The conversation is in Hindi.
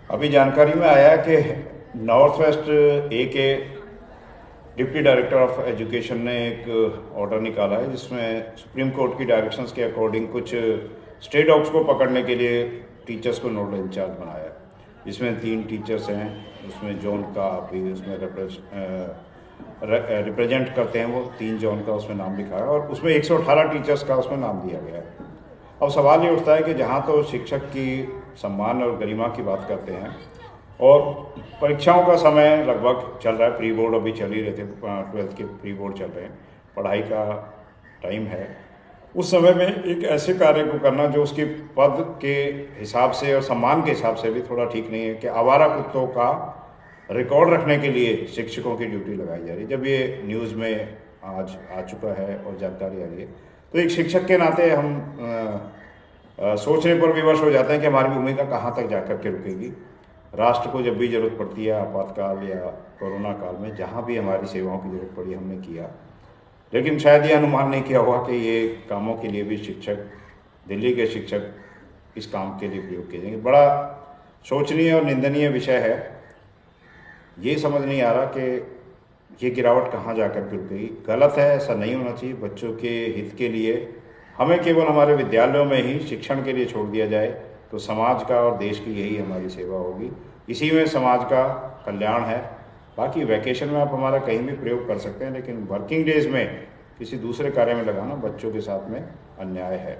अभी जानकारी में आया कि नॉर्थ वेस्ट ए के डिप्टी डायरेक्टर ऑफ एजुकेशन ने एक ऑर्डर निकाला है जिसमें सुप्रीम कोर्ट की डायरेक्शंस के अकॉर्डिंग कुछ स्ट्रे डॉग्स को पकड़ने के लिए टीचर्स को नोडल इंचार्ज बनाया है, जिसमें 3 टीचर्स हैं। उसमें जोन का भी उसमें रिप्रेजेंट करते हैं, वो 3 जोन का उसमें नाम लिखा है और उसमें 118 टीचर्स का उसमें नाम दिया गया है। अब सवाल ये उठता है कि जहाँ तो शिक्षक की सम्मान और गरिमा की बात करते हैं और परीक्षाओं का समय लगभग चल रहा है, प्री बोर्ड अभी चल ही रहे थे, 12th के प्री बोर्ड चल रहे हैं, पढ़ाई का टाइम है, उस समय में एक ऐसे कार्य को करना जो उसके पद के हिसाब से और सम्मान के हिसाब से भी थोड़ा ठीक नहीं है कि आवारा कुत्तों का रिकॉर्ड रखने के लिए शिक्षकों की ड्यूटी लगाई जा रही है। जब ये न्यूज़ में आज आ चुका है और जानकारी आ रही है तो एक शिक्षक के नाते हम सोचने पर विवश हो जाते हैं कि हमारी भूमिका कहाँ तक जाकर के रुकेगी। राष्ट्र को जब भी ज़रूरत पड़ती है, आपातकाल या कोरोना काल में जहाँ भी हमारी सेवाओं की ज़रूरत पड़ी हमने किया, लेकिन शायद ये अनुमान नहीं किया होगा कि ये कामों के लिए भी शिक्षक, दिल्ली के शिक्षक इस काम के लिए प्रयोग किए जाएंगे। बड़ा सोचनीय और निंदनीय विषय है। ये समझ नहीं आ रहा कि ये गिरावट कहाँ जाकर के रुकेगी। गलत है, ऐसा नहीं होना चाहिए। बच्चों के हित के लिए हमें केवल हमारे विद्यालयों में ही शिक्षण के लिए छोड़ दिया जाए तो समाज का और देश की यही हमारी सेवा होगी, इसी में समाज का कल्याण है। बाकी वैकेशन में आप हमारा कहीं भी प्रयोग कर सकते हैं, लेकिन वर्किंग डेज में किसी दूसरे कार्य में लगाना बच्चों के साथ में अन्याय है।